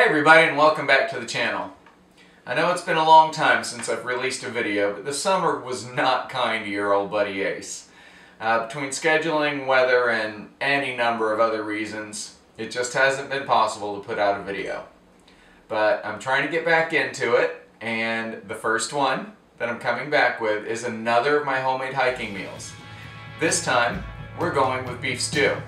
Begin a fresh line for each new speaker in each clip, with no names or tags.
Hey everybody, and welcome back to the channel. I know it's been a long time since I've released a video, but the summer was not kind to your old buddy Ace. Between scheduling, weather, and any number of other reasons, it just hasn't been possible to put out a video. But I'm trying to get back into it, and the first one that I'm coming back with is another of my homemade hiking meals. This time, we're going with beef stew.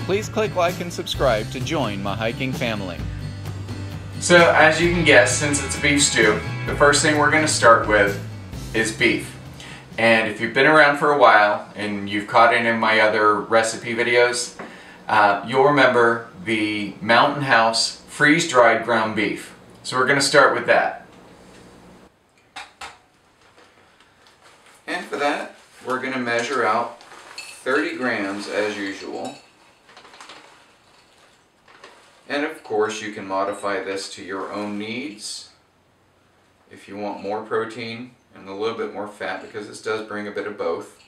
Please click like and subscribe to join my hiking family. So as you can guess, since it's a beef stew, the first thing we're going to start with is beef. And if you've been around for a while and you've caught any of my other recipe videos, you'll remember the Mountain House freeze-dried ground beef. So we're going to start with that. And for that, we're going to measure out 30 grams as usual. And of course you can modify this to your own needs if you want more protein and a little bit more fat, because this does bring a bit of both.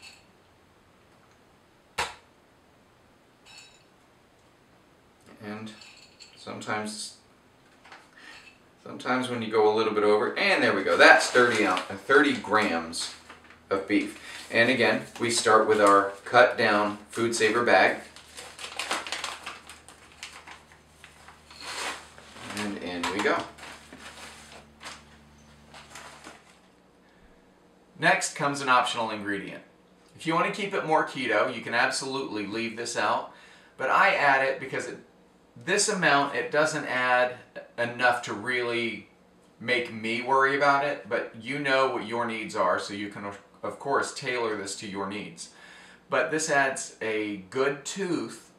And sometimes when you go a little bit over, and there we go, that's 30 grams of beef. And again, we start with our cut down food saver bag. And in we go. Next comes an optional ingredient. If you want to keep it more keto, you can absolutely leave this out, but I add it because this amount, it doesn't add enough to really make me worry about it, but you know what your needs are, so you can of course tailor this to your needs. But this adds a good tooth,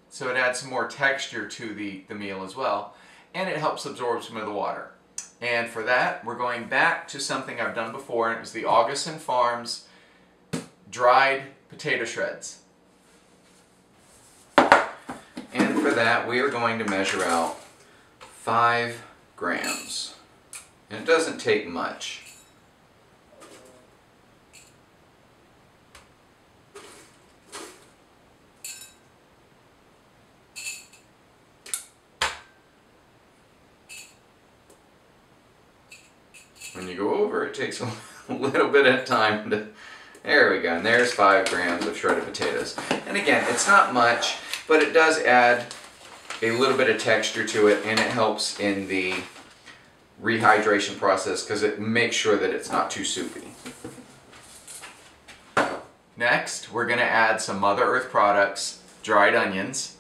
so it adds some more texture to the meal as well. And it helps absorb some of the water. And for that, we're going back to something I've done before, and it was the Augustin Farms dried potato shreds. And for that, we are going to measure out 5 grams. And it doesn't take much. When you go over, it takes a little bit of time to... There we go, and there's 5 grams of shredded potatoes. And again, it's not much, but it does add a little bit of texture to it, and it helps in the rehydration process because it makes sure that it's not too soupy. Next, we're going to add some Mother Earth products, dried onions.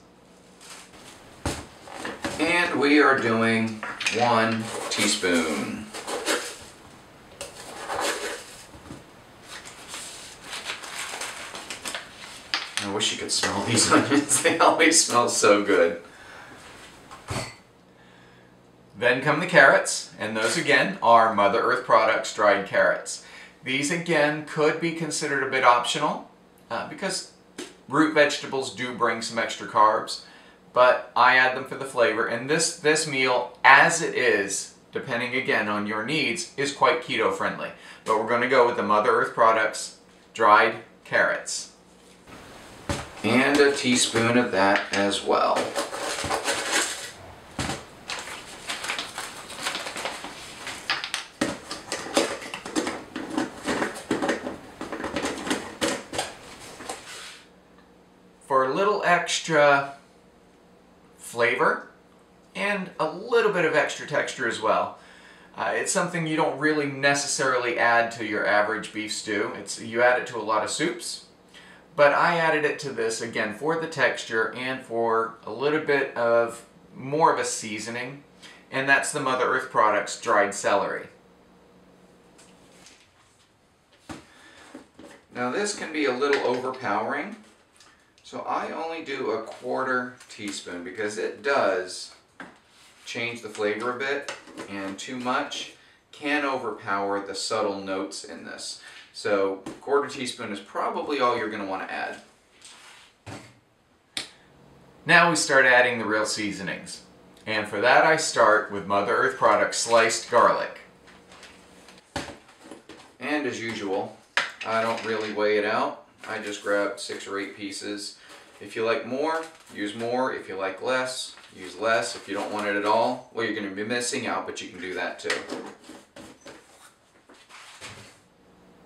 And we are doing 1 teaspoon. I wish you could smell these onions. They always smell so good. Then come the carrots, and those again are Mother Earth Products dried carrots. These again could be considered a bit optional because root vegetables do bring some extra carbs, but I add them for the flavor, and this meal as it is, depending again on your needs, is quite keto friendly. But we're going to go with the Mother Earth Products dried carrots. And a teaspoon of that as well. For a little extra flavor and a little bit of extra texture as well. It's something you don't really necessarily add to your average beef stew. You add it to a lot of soups. But I added it to this, again, for the texture and for a little bit of more of a seasoning. And that's the Mother Earth Products dried celery. Now this can be a little overpowering, so I only do a 1/4 teaspoon because it does change the flavor a bit, and too much can overpower the subtle notes in this. So 1/4 teaspoon is probably all you're going to want to add. Now we start adding the real seasonings. And for that I start with Mother Earth Products sliced garlic. And And as usual, I don't really weigh it out. I just grab 6 or 8 pieces. If you like more, use more. If you like less, use less. If you don't want it at all, well, you're going to be missing out, but you can do that too.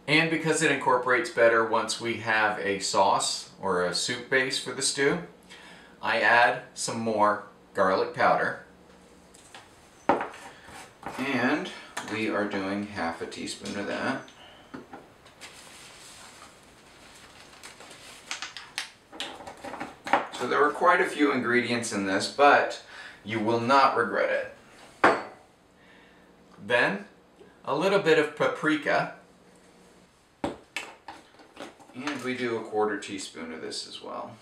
And because it incorporates better once we have a sauce or a soup base for the stew, I add some more garlic powder. And we are doing half a teaspoon of that. So there are quite a few ingredients in this, but you will not regret it. Then a little bit of paprika. And we do a 1/4 teaspoon of this as well.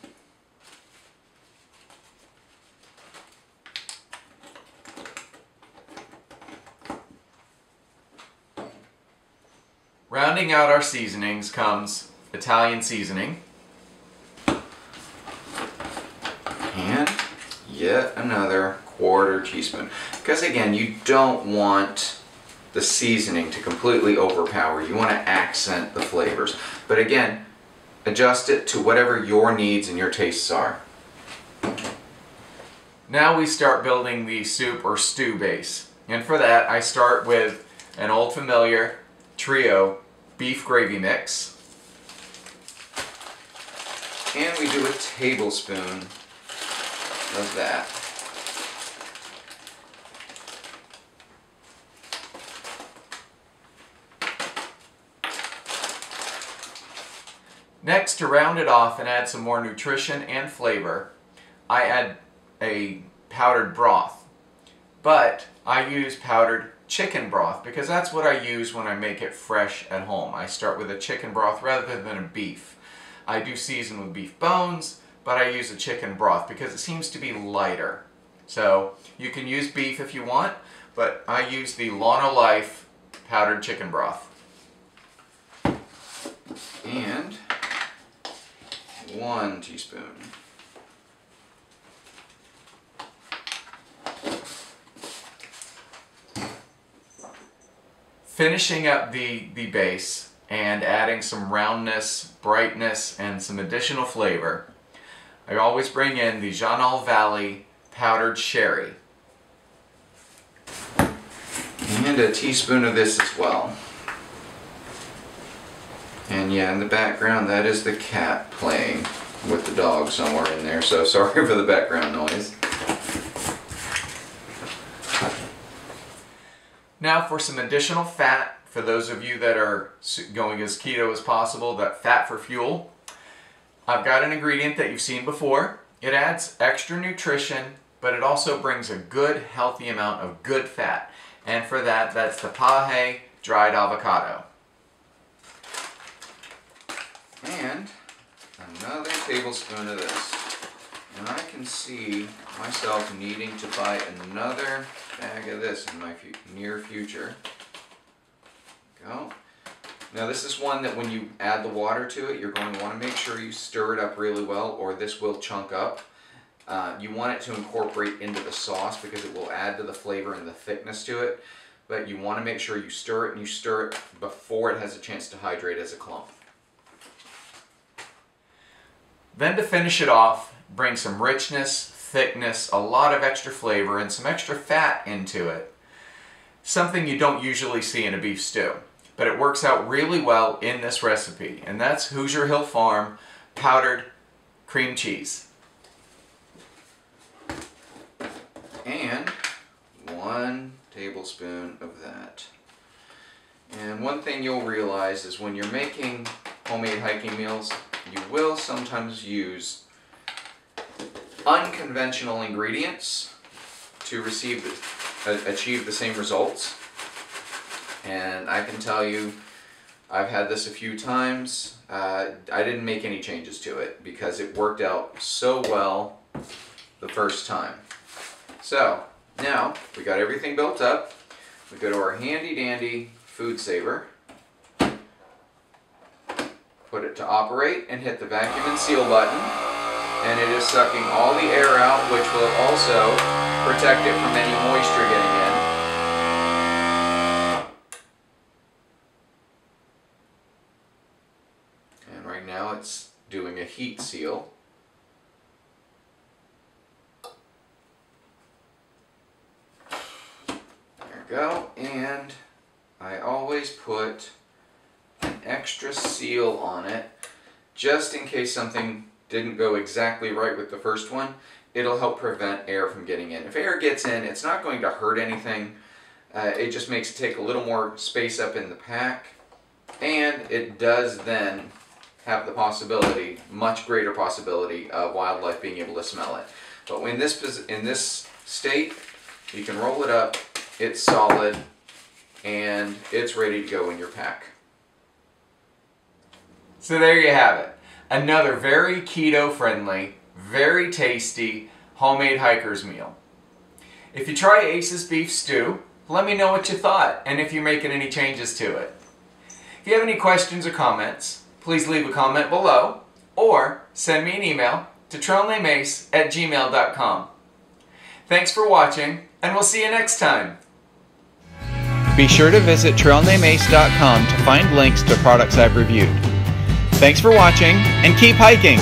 Rounding out our seasonings comes Italian seasoning. And yet another 1/4 teaspoon. Because again, you don't want the seasoning to completely overpower. You want to accent the flavors. But again, adjust it to whatever your needs and your tastes are. Now we start building the soup or stew base. And for that, I start with an old familiar trio beef gravy mix. And we do a tablespoon of that. Next, to round it off and add some more nutrition and flavor, I add a powdered broth. But I use powdered chicken broth because that's what I use when I make it fresh at home. I start with a chicken broth rather than a beef. I do season with beef bones, but I use a chicken broth because it seems to be lighter. So you can use beef if you want, but I use the Lawn Life powdered chicken broth. And 1 teaspoon. Finishing up the base and adding some roundness, brightness, and some additional flavor, I always bring in the Janal Valley powdered sherry. And a teaspoon of this as well. And yeah, in the background, that is the cat playing with the dog somewhere in there, so sorry for the background noise. Now for some additional fat, for those of you that are going as keto as possible, that fat for fuel, I've got an ingredient that you've seen before. It adds extra nutrition, but it also brings a good, healthy amount of good fat. And for that, that's the Pahe dried avocado. And another tablespoon of this. And I can see myself needing to buy another bag of this in my near future. Go. Now this is one that when you add the water to it, you're going to want to make sure you stir it up really well, or this will chunk up. You want it to incorporate into the sauce because it will add to the flavor and the thickness to it. But you want to make sure you stir it, and you stir it before it has a chance to hydrate as a clump. Then to finish it off, bring some richness, thickness, a lot of extra flavor, and some extra fat into it. Something you don't usually see in a beef stew, but it works out really well in this recipe, and that's Hoosier Hill Farm powdered cream cheese. And 1 tablespoon of that. And one thing you'll realize is when you're making homemade hiking meals, you will sometimes use unconventional ingredients to achieve the same results. And I can tell you, I've had this a few times. I didn't make any changes to it because it worked out so well the first time. So now we got everything built up. We go to our handy dandy food saver. Put it to operate and hit the vacuum and seal button, and it is sucking all the air out, which will also protect it from any moisture getting in. now it's doing a heat seal. There we go. And I always put an extra seal on it just in case something didn't go exactly right with the first one. It'll help prevent air from getting in. If air gets in, it's not going to hurt anything. It just makes it take a little more space up in the pack, and it does then have the possibility, much greater possibility, of wildlife being able to smell it. But in this state, you can roll it up, it's solid, and it's ready to go in your pack. So there you have it. Another very keto-friendly, very tasty, homemade hiker's meal. If you try Ace's beef stew, let me know what you thought and if you're making any changes to it. If you have any questions or comments, please leave a comment below or send me an email to trailnamemace@gmail.com. Thanks for watching, and we'll see you next time. Be sure to visit trailnamemace.com to find links to products I've reviewed. Thanks for watching, and keep hiking!